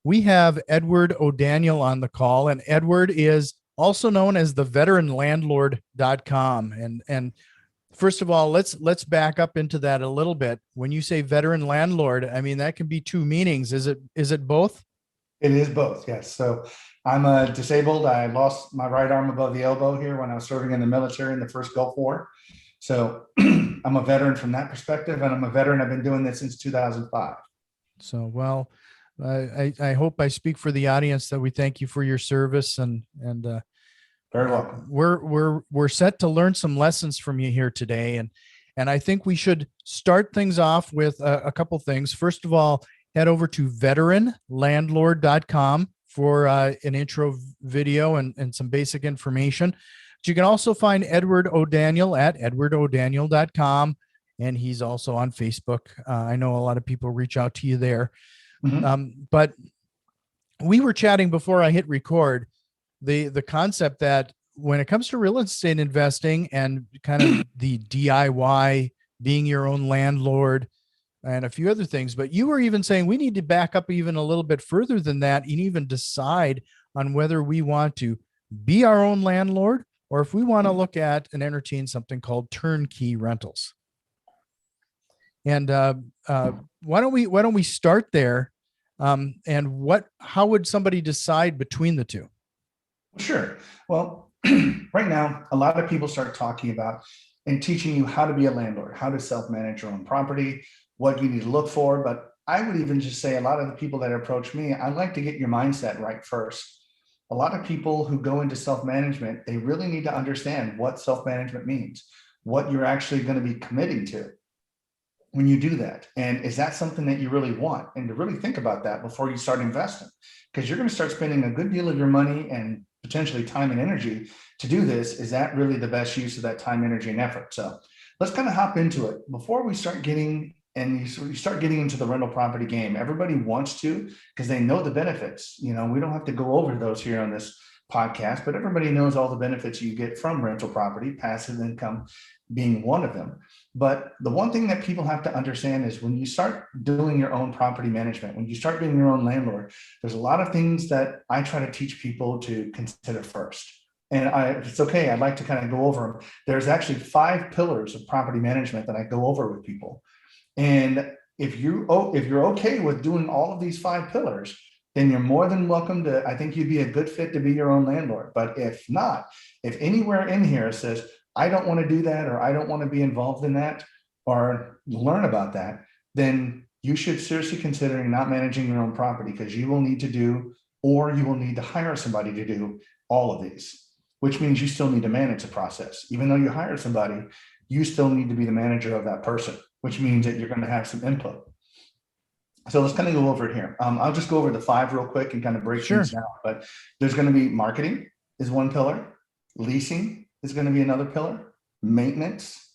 we have Edward O'Daniel on the call, and Edward is also known as the veteranlandlord.com. And first of all, let's back up into that a little bit. When you say veteran landlord, I mean, that can be two meanings. Is it both? It is both, yes. So I'm disabled. I lost my right arm above the elbow here when I was serving in the military in the first Gulf War. So I'm a veteran from that perspective, and I'm a veteran. I've been doing this since 2005. So, well, I hope I speak for the audience that we thank you for your service, and Very welcome. we're set to learn some lessons from you here today, and I think we should start things off with a couple things. First of all, head over to veteranlandlord.com for an intro video and some basic information. But you can also find Edward O'Daniel at edwardodaniel.com, and he's also on Facebook. I know a lot of people reach out to you there. But we were chatting before I hit record, the concept that when it comes to real estate investing and kind of the DIY, being your own landlord and a few other things, but you were even saying we need to back up even a little bit further than that and even decide on whether we want to be our own landlord or if we want to look at and entertain something called turnkey rentals. And why don't we start there? And how would somebody decide between the two? Sure. Well, right now, a lot of people start talking about and teaching you how to be a landlord, how to self-manage your own property, what you need to look for. But I would even just say a lot of the people that approach me, I'd like to get your mindset right first. A lot of people who go into self-management, they really need to understand what self-management means, what you're actually going to be committing to when you do that. And is that something that you really want? And to really think about that before you start investing, because you're going to start spending a good deal of your money and potentially time and energy to do this. Is that really the best use of that time, energy, and effort? So let's kind of hop into it before we start getting, and you start getting into the rental property game. Everybody wants to, because they know the benefits. You know, we don't have to go over those here on this podcast, but everybody knows all the benefits you get from rental property, passive income being one of them. But the one thing that people have to understand is when you start doing your own property management, when you start being your own landlord, there's a lot of things that I try to teach people to consider first. And if it's okay, I'd like to kind of go over them. There's actually 5 pillars of property management that I go over with people. And if you're okay with doing all of these 5 pillars, then you're more than welcome to. I think you'd be a good fit to be your own landlord. But if not, if anywhere in here says, I don't want to do that, or I don't want to be involved in that, or learn about that, then you should seriously consider not managing your own property, because you will need to do, or you will need to hire somebody to do all of these, which means you still need to manage the process. Even though you hire somebody, you still need to be the manager of that person, which means that you're going to have some input. So let's kind of go over it here. I'll just go over the 5 real quick and kind of break things down. But there's going to be marketing is one pillar, leasing is going to be another pillar, maintenance.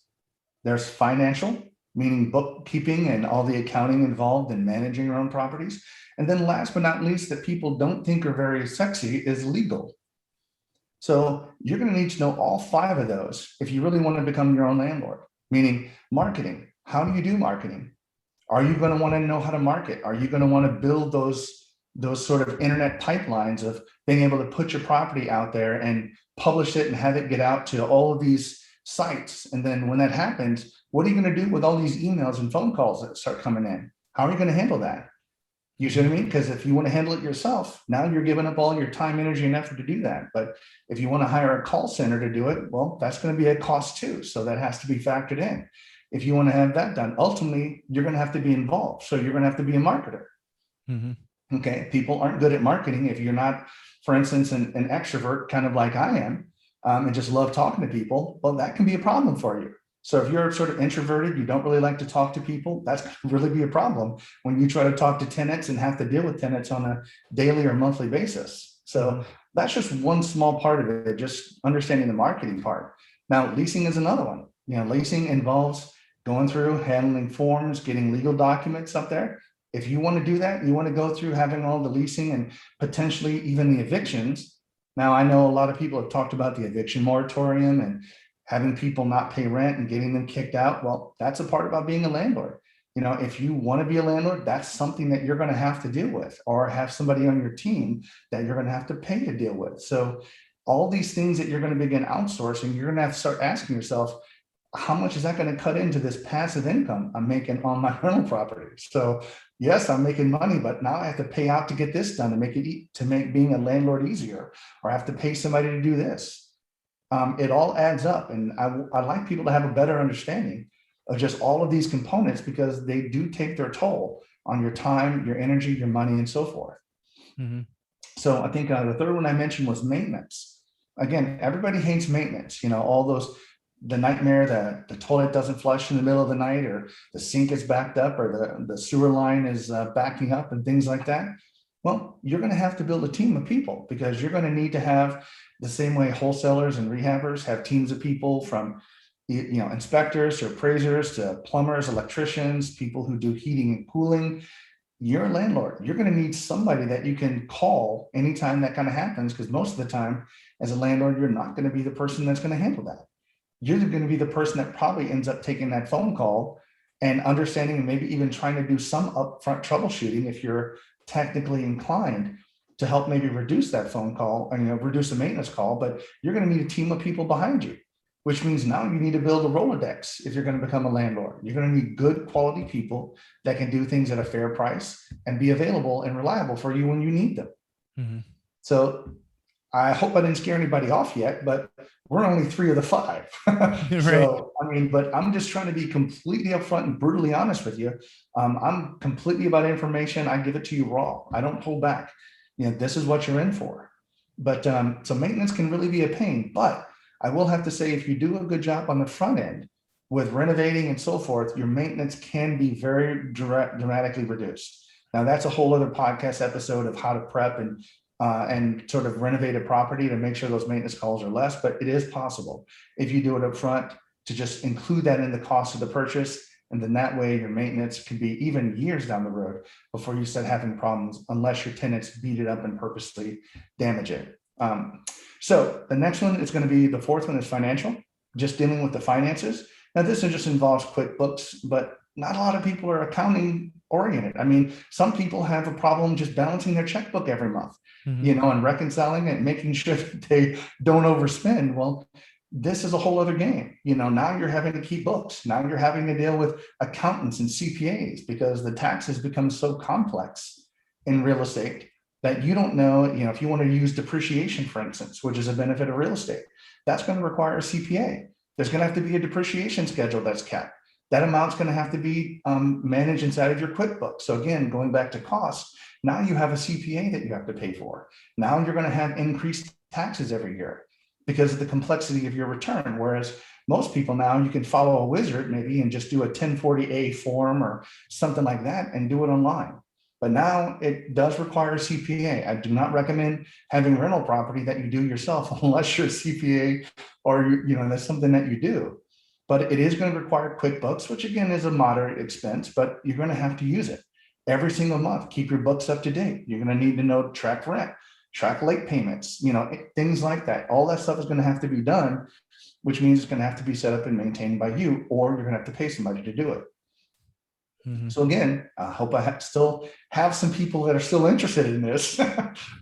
There's financial, meaning bookkeeping and all the accounting involved in managing your own properties. And then last but not least, that people don't think are very sexy, is legal. So you're going to need to know all 5 of those if you really want to become your own landlord. Meaning marketing. How do you do marketing? Are you going to want to know how to market? Are you going to want to build those sort of internet pipelines of being able to put your property out there and publish it and have it get out to all of these sites? And then when that happens, what are you going to do with all these emails and phone calls that start coming in? How are you going to handle that? You see what I mean? Because if you want to handle it yourself, now you're giving up all your time, energy, and effort to do that. But if you want to hire a call center to do it, well, that's going to be a cost too. So that has to be factored in. If you want to have that done, ultimately, you're going to have to be involved. So you're going to have to be a marketer. Mm-hmm. Okay. People aren't good at marketing. If you're not, for instance, an extrovert, kind of like I am, and just love talking to people, well, that can be a problem for you. So if you're sort of introverted, you don't really like to talk to people, that's going to really be a problem when you try to talk to tenants and have to deal with tenants on a daily or monthly basis. So that's just one small part of it, just understanding the marketing part. Now, leasing is another one. You know, leasing involves going through, handling forms, getting legal documents up there. If you want to do that, you want to go through having all the leasing and potentially even the evictions. Now, I know a lot of people have talked about the eviction moratorium and having people not pay rent and getting them kicked out. Well, that's a part about being a landlord. If you want to be a landlord, that's something that you're going to have to deal with, or have somebody on your team that you're going to have to pay to deal with. So all these things that you're going to begin outsourcing, you're going to have to start asking yourself, how much is that going to cut into this passive income I'm making on my rental property? So yes, I'm making money, but now I have to pay out to get this done, to make being a landlord easier, or I have to pay somebody to do this. It all adds up. And I like people to have a better understanding of just all of these components, because they do take their toll on your time, your energy, your money, and so forth. Mm-hmm. So I think the third one I mentioned was maintenance. Again, everybody hates maintenance, all those, the nightmare that the toilet doesn't flush in the middle of the night, or the sink is backed up, or the sewer line is backing up, and things like that. Well, you're going to have to build a team of people, because you're going to need to have, the same way wholesalers and rehabbers have teams of people, from inspectors to appraisers to plumbers, electricians, people who do heating and cooling. You're a landlord. You're going to need somebody that you can call anytime that kind of happens, because most of the time as a landlord, you're not going to be the person that's going to handle that. You're going to be the person that probably ends up taking that phone call and understanding, and maybe even trying to do some upfront troubleshooting if you're technically inclined, to help maybe reduce that phone call, and reduce the maintenance call. But you're going to need a team of people behind you, which means now you need to build a Rolodex. If you're going to become a landlord, you're going to need good quality people that can do things at a fair price and be available and reliable for you when you need them. Mm-hmm. So I hope I didn't scare anybody off yet, but we're only 3 of the 5. Right. So, but I'm just trying to be completely upfront and brutally honest with you. I'm completely about information. I give it to you raw. I don't hold back. This is what you're in for. But so maintenance can really be a pain, but I will have to say, if you do a good job on the front end with renovating and so forth, your maintenance can be very dramatically reduced. Now, that's a whole other podcast episode of how to prep and sort of renovate a property to make sure those maintenance calls are less, but it is possible if you do it up front, to just include that in the cost of the purchase. And then that way your maintenance can be even years down the road before you start having problems, unless your tenants beat it up and purposely damage it. So the next one is going to be, the fourth one is financial, just dealing with the finances. Now, this just involves QuickBooks, but not a lot of people are accounting oriented. Some people have a problem just balancing their checkbook every month, Mm-hmm. and reconciling it, making sure that they don't overspend. Well, this is a whole other game. Now you're having to keep books. Now you're having to deal with accountants and CPAs, because the taxes become so complex in real estate that you don't know, if you want to use depreciation, for instance, which is a benefit of real estate, that's going to require a CPA. There's going to have to be a depreciation schedule that's kept. That amount's going to have to be managed inside of your QuickBooks. So again, going back to costs, now you have a CPA that you have to pay for. Now you're going to have increased taxes every year because of the complexity of your return. Whereas most people now, you can follow a wizard maybe and just do a 1040A form or something like that and do it online. But now it does require a CPA. I do not recommend having rental property that you do yourself unless you're a CPA or that's something that you do. But it is going to require QuickBooks, which again is a moderate expense, but you're going to have to use it every single month. Keep your books up to date. You're going to need to know track rent, track late payments, things like that. All that stuff is going to have to be done, which means it's going to have to be set up and maintained by you, or you're going to have to pay somebody to do it. Mm-hmm. So again, I hope I still have some people that are still interested in this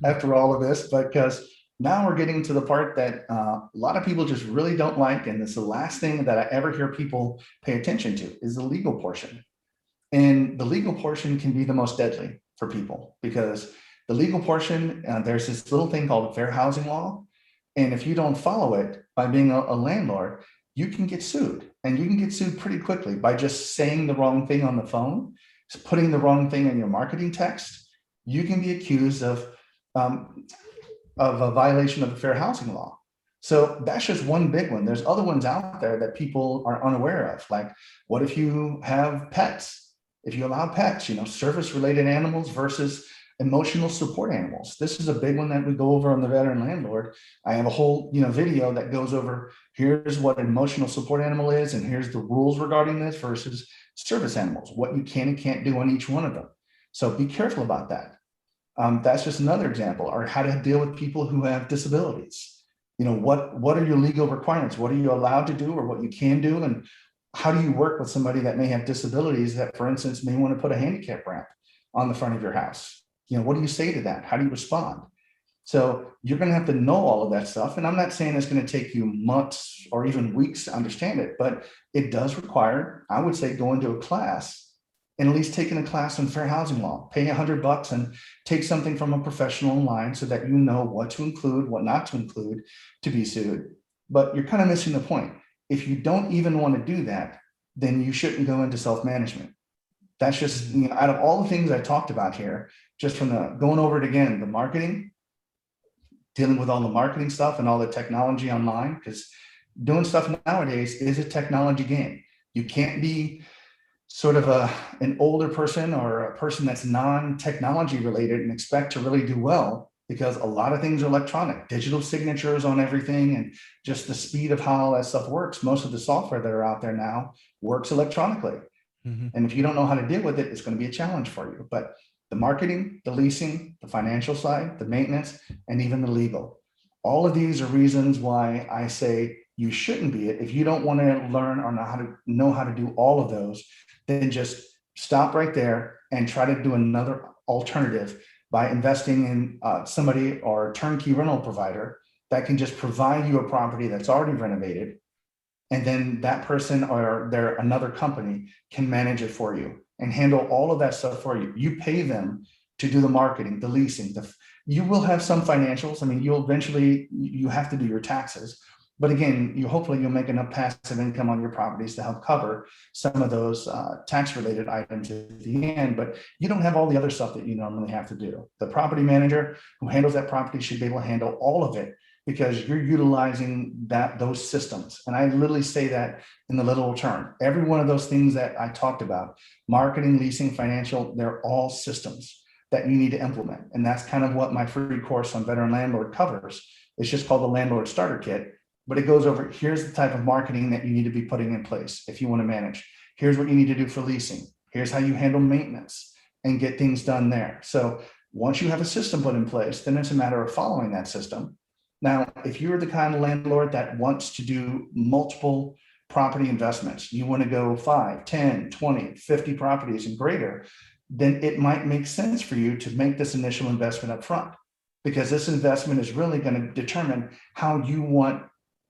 after all of this, because now we're getting to the part that a lot of people just really don't like. And it's the last thing that I ever hear people pay attention to is the legal portion. And the legal portion can be the most deadly for people, because the legal portion, there's this little thing called fair housing law. And if you don't follow it by being a landlord, you can get sued, and you can get sued pretty quickly by just saying the wrong thing on the phone, putting the wrong thing in your marketing text. You can be accused of a violation of the fair housing law. So that's just one big one. There's other ones out there that people are unaware of. Like, what if you have pets? If you allow pets, service-related animals versus emotional support animals. This is a big one that we go over on the Veteran Landlord. I have a whole, video that goes over, here's what an emotional support animal is, and here's the rules regarding this versus service animals, what you can and can't do on each one of them. So be careful about that. That's just another example, or how to deal with people who have disabilities. What are your legal requirements? What are you allowed to do, or what you can do, and How do you work with somebody that may have disabilities that, for instance, may want to put a handicap ramp on the front of your house? What do you say to that? How do you respond? So you're going to have to know all of that stuff. And I'm not saying it's going to take you months or even weeks to understand it, but it does require, I would say, going to a class and at least taking a class on fair housing law, pay $100 and take something from a professional online so that you know what to include, what not to include to be sued. But you're kind of missing the point. If you don't even want to do that, then you shouldn't go into self-management. That's just, out of all the things I talked about here, just from the going over it again, the marketing, dealing with all the marketing stuff and all the technology online, because doing stuff nowadays is a technology game. You can't be sort of an older person or a person that's non-technology related and expect to really do well, because a lot of things are electronic, digital signatures on everything, and just the speed of how all that stuff works. Most of the software that are out there now works electronically. And if you don't know how to deal with it, it's going to be a challenge for you. But the marketing, the leasing, the financial side, the maintenance, and even the legal, all of these are reasons why I say you shouldn't be it. If you don't want to learn or know how to do all of those, then just stop right there and try to do another alternative by investing in somebody or a turnkey rental provider that can just provide you a property that's already renovated. And then that person or another company can manage it for you and handle all of that stuff for you. You pay them to do the marketing, the leasing, you will have some financials. I mean, you have to do your taxes, but again, hopefully you'll make enough passive income on your properties to help cover some of those tax related items at the end, but you don't have all the other stuff that you normally have to do. The property manager who handles that property should be able to handle all of it, because you're utilizing those systems. And I literally say that in the literal term. Every one of those things that I talked about, marketing, leasing, financial, they're all systems that you need to implement. And that's kind of what my free course on Veteran Landlord covers. It's just called the Landlord Starter Kit, but it goes over, here's the type of marketing that you need to be putting in place if you want to manage. Here's what you need to do for leasing. Here's how you handle maintenance and get things done there. So once you have a system put in place, then it's a matter of following that system. Now, if you're the kind of landlord that wants to do multiple property investments, you want to go 5, 10, 20, 50 properties and greater, then it might make sense for you to make this initial investment up front, because this investment is really going to determine how you want,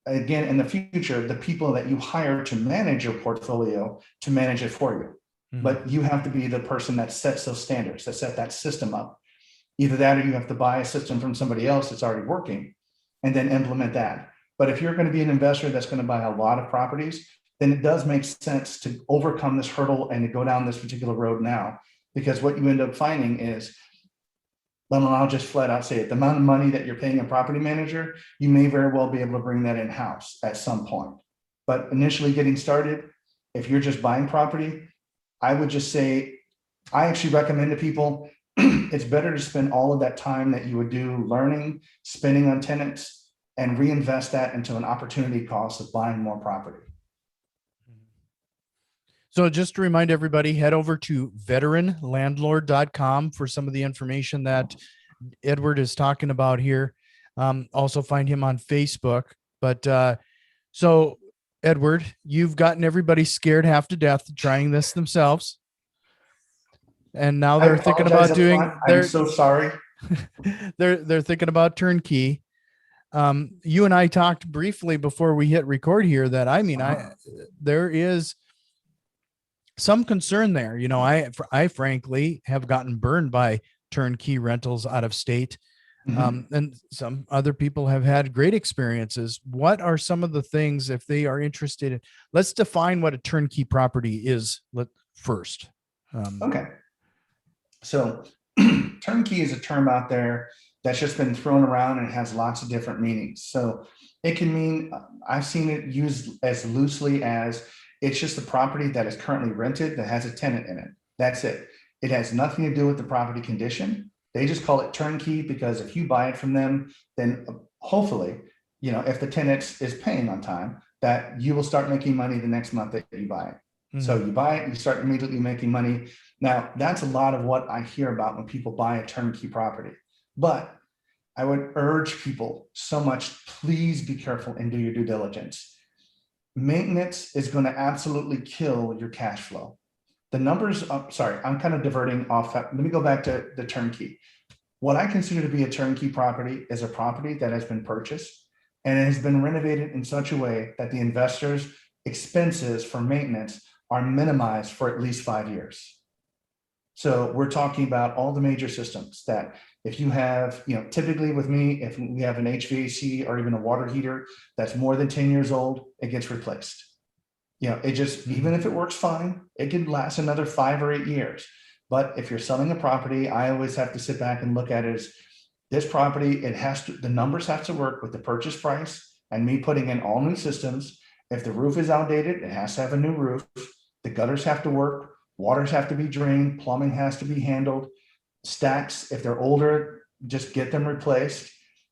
again, in the future, the people that you hire to manage your portfolio to manage it for you. But you have to be the person that sets those standards, that set that system up. Either that, or you have to buy a system from somebody else that's already working and then implement that. But if you're going to be an investor that's going to buy a lot of properties, then it does make sense to overcome this hurdle and to go down this particular road now, because what you end up finding is, well, I'll just flat out say it, the amount of money that you're paying a property manager, you may very well be able to bring that in-house at some point. But initially getting started, if you're just buying property, I would just say, I actually recommend to people, it's better to spend all of that time that you would do learning, spending on tenants, and reinvest that into an opportunity cost of buying more property. So just to remind everybody, head over to veteranlandlord.com for some of the information that Edward is talking about here. Also find him on Facebook. But so Edward, you've gotten everybody scared half to death trying this themselves. And now they're thinking about doing, I'm so sorry. they're thinking about Turnkey. You and I talked briefly before we hit record here that, I mean, there is some concern there. You know, I frankly have gotten burned by turnkey rentals out of state. And some other people have had great experiences. What are some of the things, if they are interested in, let's define what a turnkey property is first. Okay. So turnkey is a term out there that's just been thrown around and has lots of different meanings. So it can mean, I've seen it used as loosely as, it's just a property that is currently rented that has a tenant in it. That's it. It has nothing to do with the property condition. They just call it turnkey because if you buy it from them, then hopefully, you know, if the tenant is paying on time, that you will start making money the next month that you buy it. So you buy it, you start immediately making money. Now, that's a lot of what I hear about when people buy a turnkey property. But I would urge people so much, please be careful and do your due diligence. maintenance is going to absolutely kill your cash flow. The numbers, sorry, I'm kind of diverting off. Let me go back to the turnkey. What I consider to be a turnkey property is a property that has been purchased and it has been renovated in such a way that the investor's expenses for maintenance are minimized for at least 5 years. So we're talking about all the major systems that if you have, typically with me, if we have an HVAC or even a water heater that's more than 10 years old, it gets replaced. It just, even if it works fine, it could last another 5 or 8 years. But if you're selling a property, I always have to sit back and look at it as this property, the numbers have to work with the purchase price and me putting in all new systems. If the roof is outdated, it has to have a new roof. The gutters have to work. Waters have to be drained. Plumbing has to be handled. Stacks, if they're older, just get them replaced.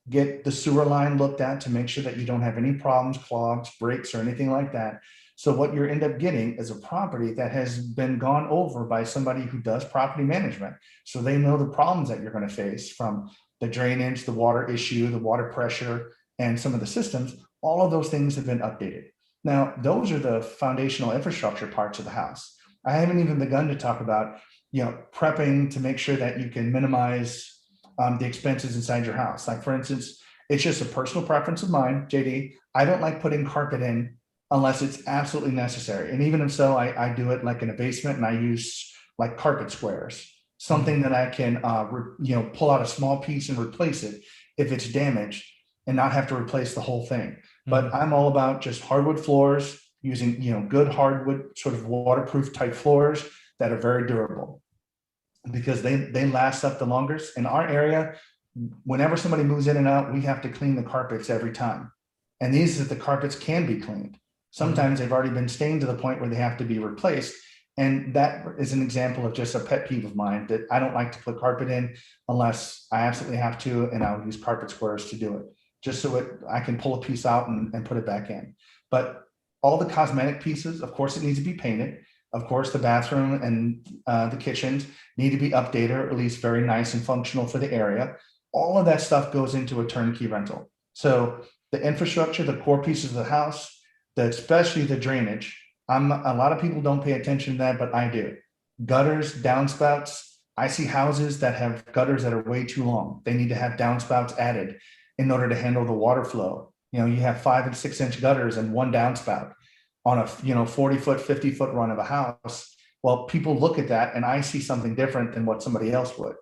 Get the sewer line looked at to make sure that you don't have any problems, clogs, breaks, or anything like that. So what you end up getting is a property that has been gone over by somebody who does property management. So they know the problems that you're going to face from the drainage, the water issue, the water pressure, and some of the systems. All of those things have been updated. Now, those are the foundational infrastructure parts of the house. I haven't even begun to talk about, prepping to make sure that you can minimize the expenses inside your house. Like for instance, it's just a personal preference of mine, JD. I don't like putting carpet in unless it's absolutely necessary. And even if so, I do it like in a basement and I use like carpet squares, something that I can, pull out a small piece and replace it if it's damaged and not have to replace the whole thing. But I'm all about just hardwood floors, using, good hardwood, sort of waterproof type floors that are very durable because they last up the longest. In our area, whenever somebody moves in and out, we have to clean the carpets every time. And the carpets can be cleaned. Sometimes they've already been stained to the point where they have to be replaced. And that is an example of just a pet peeve of mine that I don't like to put carpet in unless I absolutely have to, and I'll use carpet squares to do it, just so I can pull a piece out and put it back in. But all the cosmetic pieces, of course, it needs to be painted. Of course, the bathroom and the kitchens need to be updated, or at least very nice and functional for the area. All of that stuff goes into a turnkey rental. So the infrastructure, the core pieces of the house, especially the drainage. A lot of people don't pay attention to that, but I do. Gutters, downspouts. I see houses that have gutters that are way too long. They need to have downspouts added in order to handle the water flow. You have 5 and 6 inch gutters and one downspout on a 40-foot, 50-foot run of a house. Well, people look at that and I see something different than what somebody else would.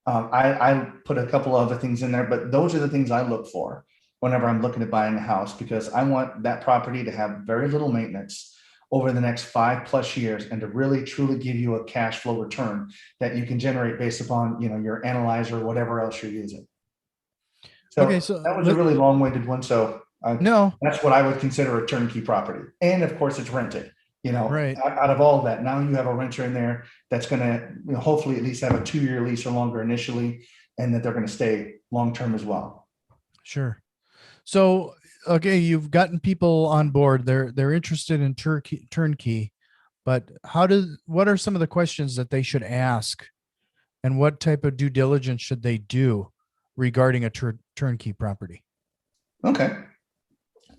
I put a couple of other things in there, but those are the things I look for whenever I'm looking at buying a house, because I want that property to have very little maintenance over the next 5+ years and to really truly give you a cash flow return that you can generate based upon your analyzer or whatever else you're using. So, okay, so that was a really long-winded one. So no, that's what I would consider a turnkey property. And of course it's rented, right. out of all of that. Now you have a renter in there that's going to hopefully at least have a 2-year lease or longer initially, and that they're going to stay long-term as well. Sure. So, okay, you've gotten people on board. They're interested in turnkey, but what are some of the questions that they should ask, and what type of due diligence should they do regarding a turnkey property? Okay.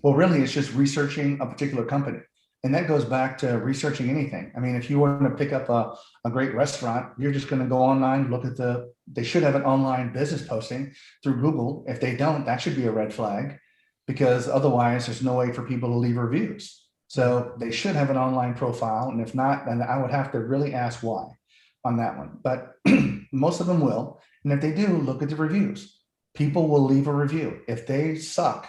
Well, really, it's just researching a particular company. And that goes back to researching anything. I mean, if you want to pick up a great restaurant, you're just going to go online, they should have an online business posting through Google. If they don't, that should be a red flag, because otherwise there's no way for people to leave reviews. So they should have an online profile. And if not, then I would have to really ask why on that one. But most of them will. And if they do, look at the reviews. People will leave a review. If they suck,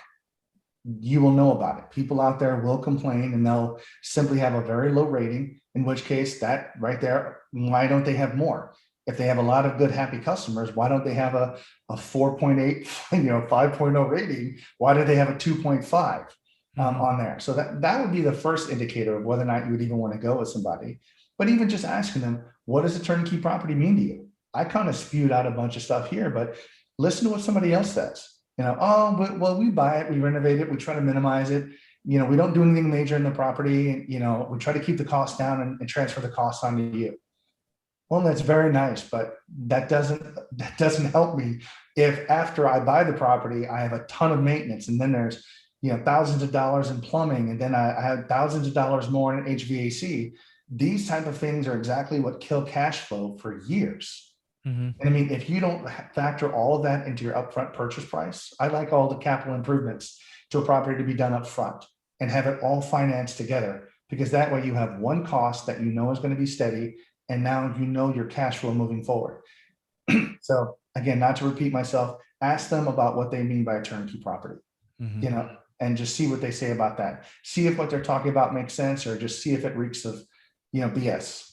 you will know about it. People out there will complain and they'll simply have a very low rating, in which case that right there, why don't they have more? If they have a lot of good, happy customers, why don't they have a 4.8, 5.0 rating? Why do they have a 2.5 on there? So that would be the first indicator of whether or not you would even want to go with somebody. But even just asking them, what does a turnkey property mean to you? I kind of spewed out a bunch of stuff here, but listen to what somebody else says. Well, we buy it, we renovate it, we try to minimize it. We don't do anything major in the property. We try to keep the cost down and transfer the cost onto you. Well, that's very nice, but that doesn't help me if after I buy the property, I have a ton of maintenance and then there's thousands of dollars in plumbing, and then I had thousands of dollars more in HVAC. These type of things are exactly what kill cash flow for years. Mm-hmm. And I mean, if you don't factor all of that into your upfront purchase price, I like all the capital improvements to a property to be done up front and have it all financed together, because that way you have one cost that you know is going to be steady, and now you know your cash flow moving forward. So again, not to repeat myself, ask them about what they mean by a turnkey property, Mm-hmm. and just see what they say about that. See if what they're talking about makes sense, or just see if it reeks of, BS.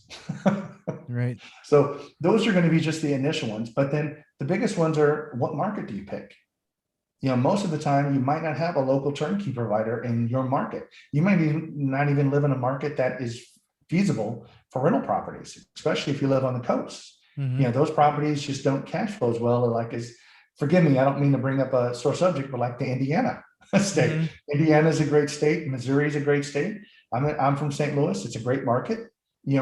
Right. So those are going to be just the initial ones. But then the biggest ones are, what market do you pick? Most of the time you might not have a local turnkey provider in your market. You might not even live in a market that is feasible for rental properties, especially if you live on the coast. Mm-hmm. Those properties just don't cash flow as well. Forgive me, I don't mean to bring up a sore subject, but like the Indiana state. Mm-hmm. Indiana is a great state. Missouri is a great state. I'm from St. Louis. It's a great market.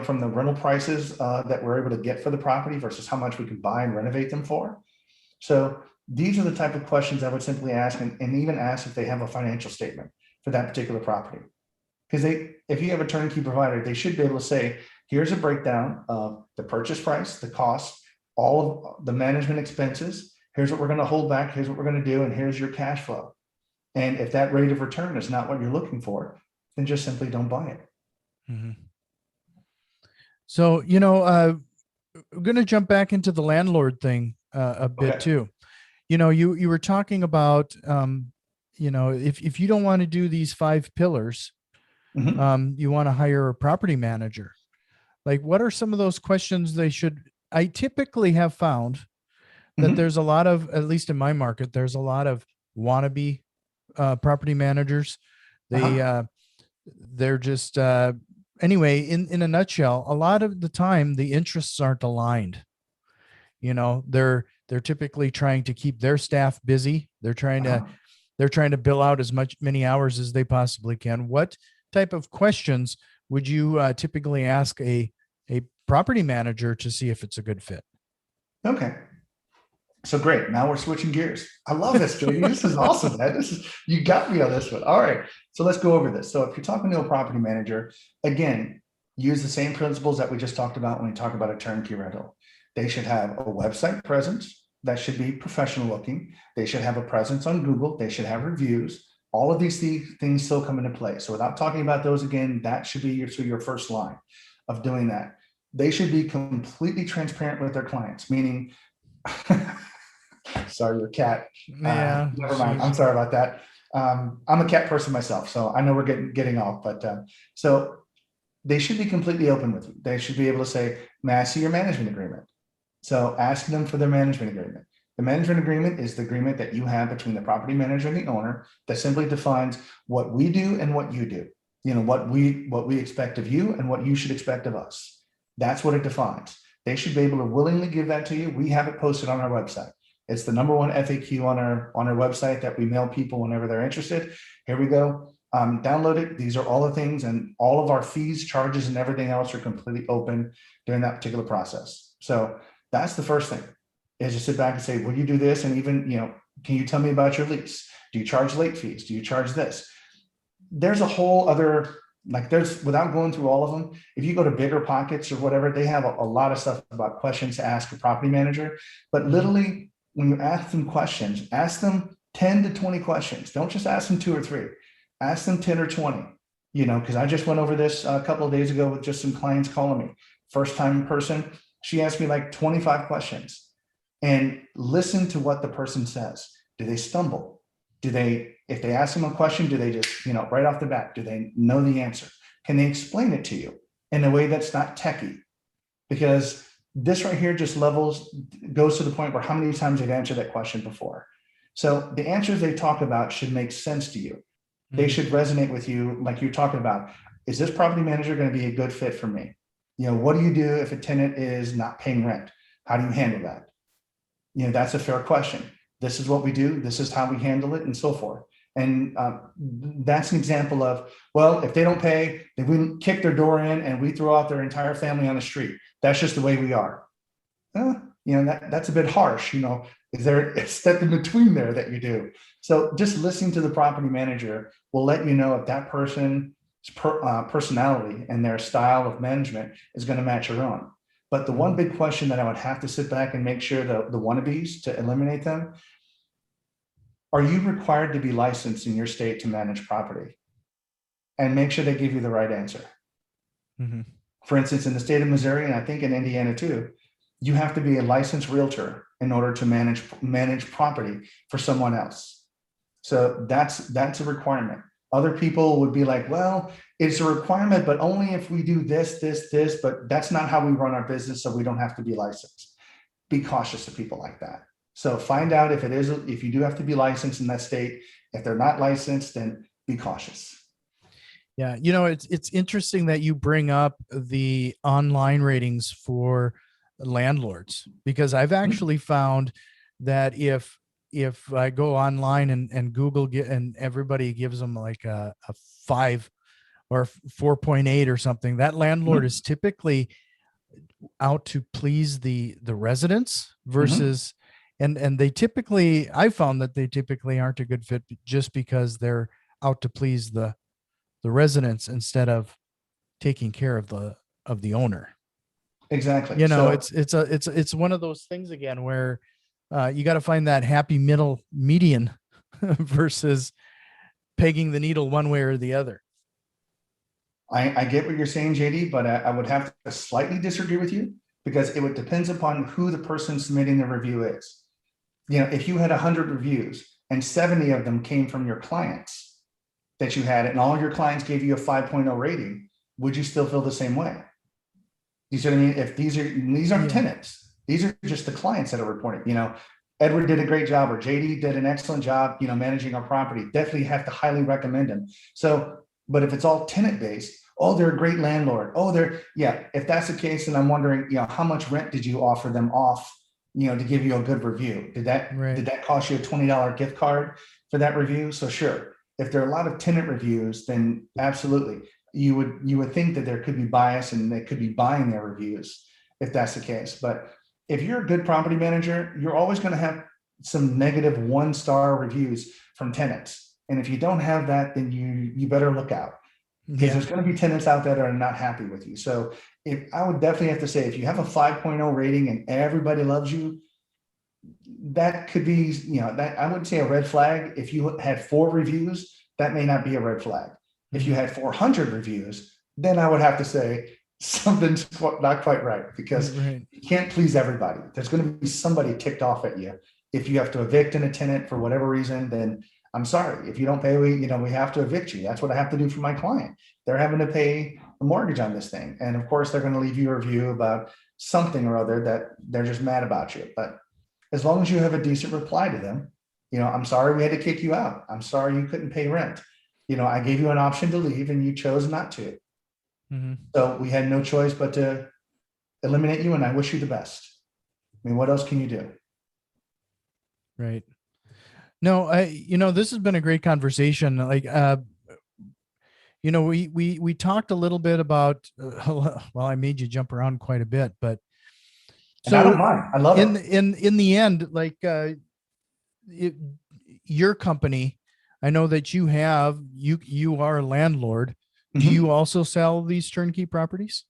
From the rental prices that we're able to get for the property versus how much we can buy and renovate them for. So these are the type of questions I would simply ask, and even ask if they have a financial statement for that particular property. Because if you have a turnkey provider, they should be able to say, here's a breakdown of the purchase price, the cost, all of the management expenses. Here's what we're going to hold back. Here's what we're going to do. And here's your cash flow. And if that rate of return is not what you're looking for, then just simply don't buy it. Mm-hmm. So, I'm going to jump back into the landlord thing a bit Okay. too. You were talking about, if you don't want to do these 5 pillars, Mhm. you want to hire a property manager. Like, what are some of those questions I typically have found that Mhm. there's a lot of, at least in my market, there's a lot of wannabe property managers. Uh-huh. They're just, anyway, in a nutshell, a lot of the time the interests aren't aligned. They're typically trying to keep their staff busy. Uh-huh. They're trying to bill out many hours as they possibly can. What type of questions would you typically ask a property manager to see if it's a good fit? Okay. So great. Now we're switching gears. I love this, JD. This is awesome, man. You got me on this one. All right. So let's go over this. So if you're talking to a property manager, again, use the same principles that we just talked about when we talk about a turnkey rental. They should have a website presence that should be professional looking. They should have a presence on Google. They should have reviews. All of these things still come into play. So without talking about those again, that should be your first line of doing that. They should be completely transparent with their clients, meaning sorry, your cat. Yeah, Never mind. I'm sorry about that. I'm a cat person myself, so I know we're getting off. But so they should be completely open with you. They should be able to say, "May I see your management agreement?" So ask them for their management agreement. The management agreement is the agreement that you have between the property manager and the owner that simply defines what we do and what you do. What we expect of you and what you should expect of us. That's what it defines. They should be able to willingly give that to you. We have it posted on our website. It's the #1 FAQ on our website that we mail people whenever they're interested. Here we go. Download it. These are all the things, and all of our fees, charges, and everything else are completely open during that particular process. So that's the first thing, is to sit back and say, will you do this? And even, can you tell me about your lease? Do you charge late fees? Do you charge this? There's a whole other, without going through all of them, if you go to Bigger Pockets or whatever, they have a lot of stuff about questions to ask a property manager. But literally, when you ask them questions, ask them 10 to 20 questions. Don't just ask them 2 or 3. Ask them 10 or 20, because I just went over this a couple of days ago with just some clients calling me. First time in person, she asked me like 25 questions. And listen to what the person says. Do they stumble? If they ask them a question, do they just, right off the bat, do they know the answer? Can they explain it to you in a way that's not techie? Because this right here just goes to the point where how many times they've answered that question before. So the answers they talk about should make sense to you. They should resonate with you, like you're talking about. Is this property manager going to be a good fit for me? What do you do if a tenant is not paying rent? How do you handle that? That's a fair question. This is what we do. This is how we handle it, and so forth. And that's an example of, well, if they don't pay, then we kick their door in and we throw out their entire family on the street. That's just the way we are. That's a bit harsh. Is there a step in between there that you do? So just listening to the property manager will let you know if that person's personality and their style of management is going to match your own. But the one big question that I would have to sit back and make sure the wannabes, to eliminate them, are you required to be licensed in your state to manage property? And make sure they give you the right answer. Mm-hmm. For instance, in the state of Missouri, and I think in Indiana too, you have to be a licensed realtor in order to manage property for someone else. So that's a requirement. Other people would be like, well, it's a requirement, but only if we do this, but that's not how we run our business, so we don't have to be licensed. Be cautious of people like that. So find out if you do have to be licensed in that state. If they're not licensed, then be cautious. Yeah, it's interesting that you bring up the online ratings for landlords, because I've actually found that if I go online and Google and everybody gives them like a 5 or 4.8 or something, that landlord is typically out to please the residents versus and I found that they typically aren't a good fit just because they're out to please the residents instead of taking care of the owner. Exactly. It's one of those things again where you got to find that happy middle median versus pegging the needle one way or the other. I get what you're saying, JD, but I would have to slightly disagree with you, because it would depends upon who the person submitting the review is. If you had 100 reviews and 70 of them came from your clients that you had, and all your clients gave you a 5.0 rating, would you still feel the same way? You see what I mean? If these aren't tenants, these are just the clients that are reporting. Edward did a great job, or JD did an excellent job, managing our property. Definitely have to highly recommend him. So, but if it's all tenant based, oh, they're a great landlord. Oh, if that's the case, then I'm wondering, how much rent did you offer them off, to give you a good review? Did that cost you a $20 gift card for that review? So sure. If there are a lot of tenant reviews, then absolutely. You would think that there could be bias and they could be buying their reviews if that's the case. But if you're a good property manager, you're always going to have some negative 1-star reviews from tenants. And if you don't have that, then you better look out, because there's going to be tenants out there that are not happy with you. So I would definitely have to say, if you have a 5.0 rating and everybody loves you, that could be, that I wouldn't say a red flag. If you had 4 reviews, that may not be a red flag. If you had 400 reviews, then I would have to say something's not quite right, because you can't please everybody. There's going to be somebody ticked off at you. If you have to evict a tenant for whatever reason, then I'm sorry. If you don't pay, we have to evict you. That's what I have to do for my client. They're having to pay a mortgage on this thing. And of course, they're going to leave you a review about something or other that they're just mad about you. But as long as you have a decent reply to them, I'm sorry we had to kick you out. I'm sorry you couldn't pay rent. I gave you an option to leave and you chose not to. So we had no choice but to eliminate you, and I wish you the best. I mean, what else can you do? Right. No, this has been a great conversation. Like, we talked a little bit about, well, I made you jump around quite a bit, but so I don't mind. I love it. In the end, like, your company, I know that you are a landlord. Do you also sell these turnkey properties?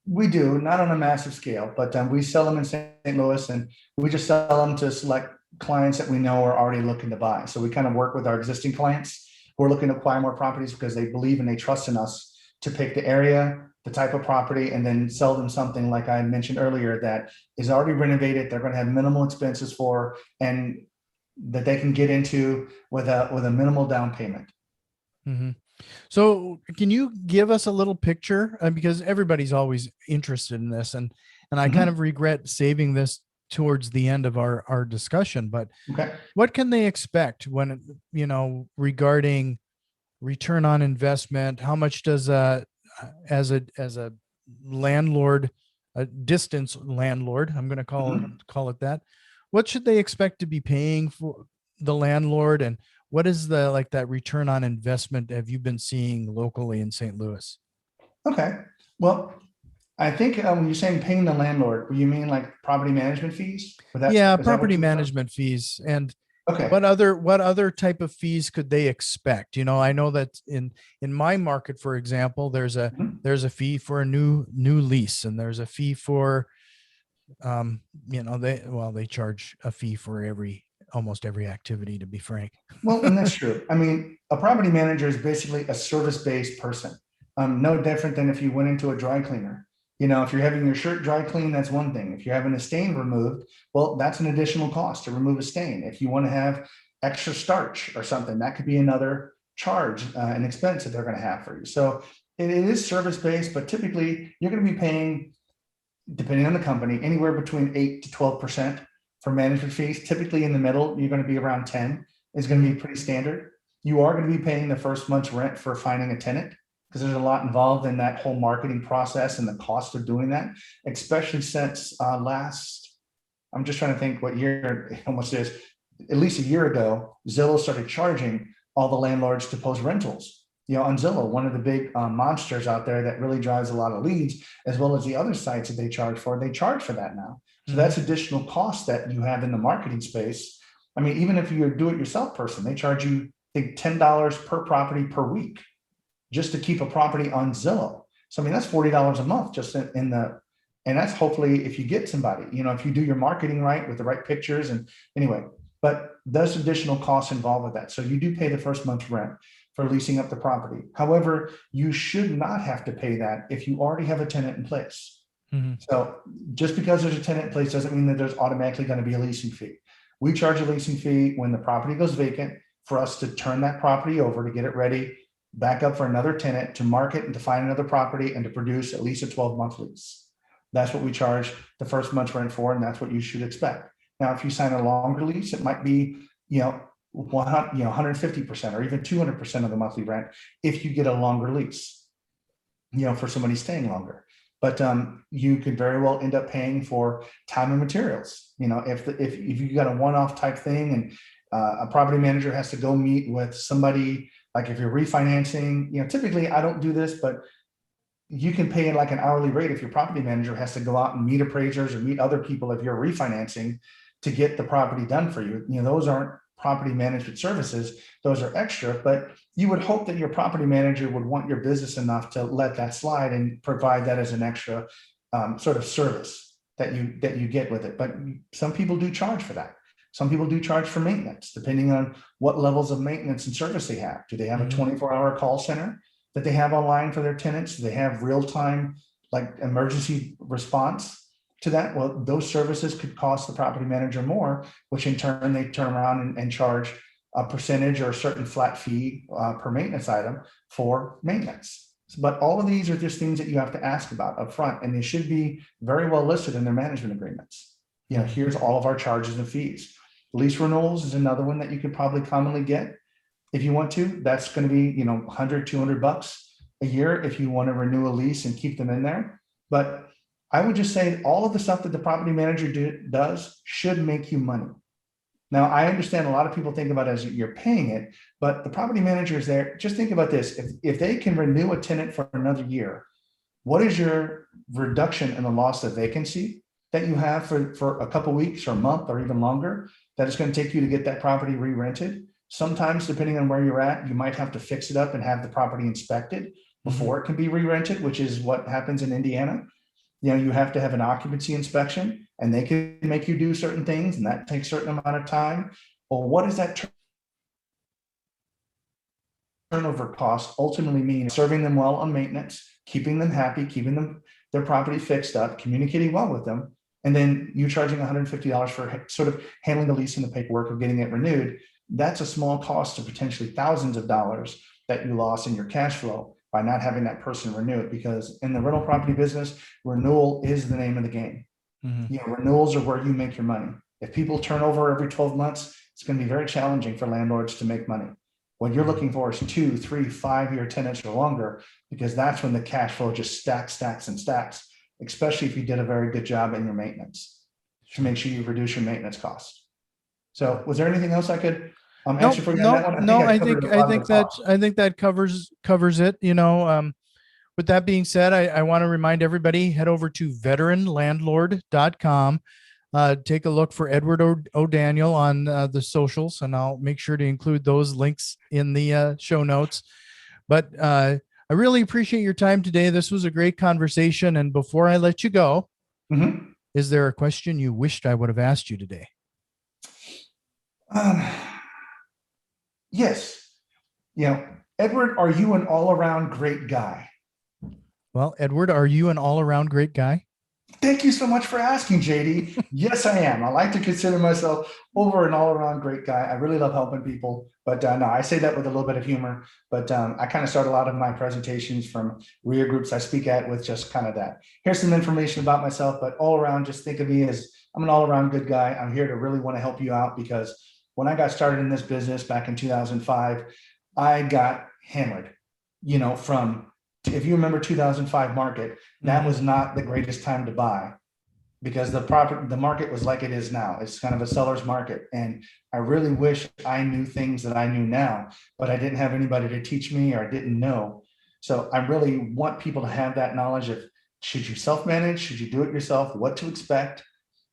We do, not on a massive scale, but we sell them in St. Louis, and we just sell them to select clients that we know are already looking to buy. So we kind of work with our existing clients who are looking to acquire more properties because they believe and they trust in us to pick the area, the type of property, and then sell them something like I mentioned earlier that is already renovated. They're going to have minimal expenses for, and that they can get into with a minimal down payment. So can you give us a little picture, because everybody's always interested in this, and I kind of regret saving this towards the end of our discussion, but what can they expect when, regarding return on investment? How much does as a landlord, a distance landlord, I'm going to call it that, what should they expect to be paying for the landlord, and what is that return on investment have you been seeing locally in St. Louis? Okay. Well, I think when you're saying paying the landlord, you mean like property management fees? Yeah, Is that what property you're talking? management fees. And Okay. what other type of fees could they expect? You know, I know that in my market, for example, Mhm. there's a fee for a new lease, and there's a fee for you know, they charge a fee for almost every activity, to be frank. Well, and that's true. I mean, a property manager is basically a service-based person. No different than if you went into a dry cleaner. You know, if you're having your shirt dry cleaned, that's one thing. If you're having a stain removed, well, that's an additional cost to remove a stain. If you want to have extra starch or something, that could be another charge, an expense that they're going to have for you. So it is service-based, but typically you're going to be paying, depending on the company, anywhere between 8 to 12% for management fees. Typically in the middle, you're going to be around 10 is going to be pretty standard. You are going to be paying the first month's rent for finding a tenant because there's a lot involved in that whole marketing process and the cost of doing that, especially since I'm just trying to think what year it almost is, at least a year ago, Zillow started charging all the landlords to post rentals. You know, on Zillow, one of the big monsters out there that really drives a lot of leads, as well as the other sites that they charge for that now. So that's additional cost that you have in the marketing space. I mean, even if you're a do-it-yourself person, they charge you, I think, $10 per property per week just to keep a property on Zillow. So I mean, that's $40 a month just in the, and that's hopefully if you get somebody, you know, if you do your marketing right with the right pictures and anyway, but there's additional costs involved with that. So you do pay the first month's rent for leasing up the property. However, you should not have to pay that if you already have a tenant in place. So just because there's a tenant in place doesn't mean that there's automatically going to be a leasing fee. We charge a leasing fee when the property goes vacant for us to turn that property over to get it ready, back up for another tenant to market and to find another property and to produce at least a 12-month lease. That's what we charge the first month's rent for, and that's what you should expect. Now, if you sign a longer lease, it might be, 150% or even 200% of the monthly rent if you get a longer lease, for somebody staying longer. But you could very well end up paying for time and materials. If you got a one-off type thing and a property manager has to go meet with somebody, like if you're refinancing, typically I don't do this, but you can pay like an hourly rate if your property manager has to go out and meet appraisers or meet other people if you're refinancing to get the property done for you. Those aren't property management services, those are extra, but you would hope that your property manager would want your business enough to let that slide and provide that as an extra sort of service that you get with it. But some people do charge for that. Some people do charge for maintenance, depending on what levels of maintenance and service they have. Do they have a 24-hour call center that they have online for their tenants? Do they have real-time like emergency response to that? Well, those services could cost the property manager more, which in turn they turn around and charge a percentage or a certain flat fee per maintenance item for maintenance. But all of these are just things that you have to ask about up front, and they should be very well listed in their management agreements. Here's all of our charges and fees. Lease renewals is another one that you could probably commonly get if you want to. That's going to be, $100, $200 a year if you want to renew a lease and keep them in there. But I would just say all of the stuff that the property manager does should make you money. Now, I understand a lot of people think about it as you're paying it, but the property manager is there. Just think about this. If they can renew a tenant for another year, what is your reduction in the loss of vacancy that you have for a couple of weeks or a month or even longer that it's going to take you to get that property re-rented? Sometimes, depending on where you're at, you might have to fix it up and have the property inspected before it can be re-rented, which is what happens in Indiana. You have to have an occupancy inspection and they can make you do certain things and that takes a certain amount of time. Well, what does that turnover cost ultimately mean? Serving them well on maintenance, keeping them happy, keeping their property fixed up, communicating well with them. And then you charging $150 for sort of handling the lease and the paperwork of getting it renewed. That's a small cost to potentially thousands of dollars that you lost in your cash flow by not having that person renew it, because in the rental property business, renewal is the name of the game. Renewals are where you make your money. If people turn over every 12 months, it's going to be very challenging for landlords to make money. What you're looking for is 2, 3, 5-year tenants or longer, because that's when the cash flow just stacks, especially if you did a very good job in your maintenance to make sure you reduce your maintenance costs. So was there anything else I could answer for you on that one? I think that covers it. with that being said, I want to remind everybody, head over to veteranlandlord.com. Take a look for Edward O'Daniel on the socials, and I'll make sure to include those links in the show notes. But I really appreciate your time today. This was a great conversation. And before I let you go, is there a question you wished I would have asked you today? Yes. Edward, are you an all-around great guy? Well, Edward, are you an all-around great guy? Thank you so much for asking, JD. Yes, I am. I like to consider myself an all-around great guy. I really love helping people, but no, I say that with a little bit of humor. But I kind of start a lot of my presentations from REIA groups I speak at with just kind of that. Here's some information about myself, but all around, just think of me as I'm an all-around good guy. I'm here to really want to help you out, because when I got started in this business back in 2005, I got hammered, if you remember 2005 market, that was not the greatest time to buy, because the market was like it is now. It's kind of a seller's market. And I really wish I knew things that I knew now, but I didn't have anybody to teach me, or I didn't know. So I really want people to have that knowledge of, should you self-manage? Should you do it yourself? What to expect?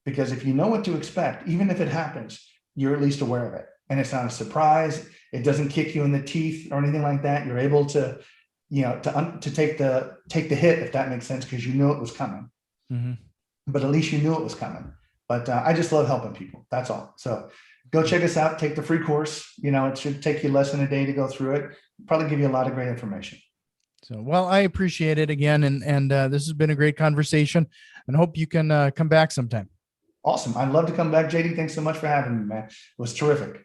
Because if you know what to expect, even if it happens, you're at least aware of it. And it's not a surprise. It doesn't kick you in the teeth or anything like that. You're able to to take the hit, if that makes sense, because you knew it was coming. But at least you knew it was coming. But I just love helping people. That's all. So go check us out. Take the free course. It should take you less than a day to go through it. Probably give you a lot of great information. So, well, I appreciate it again. And this has been a great conversation, and hope you can come back sometime. Awesome. I'd love to come back. JD, thanks so much for having me, man. It was terrific.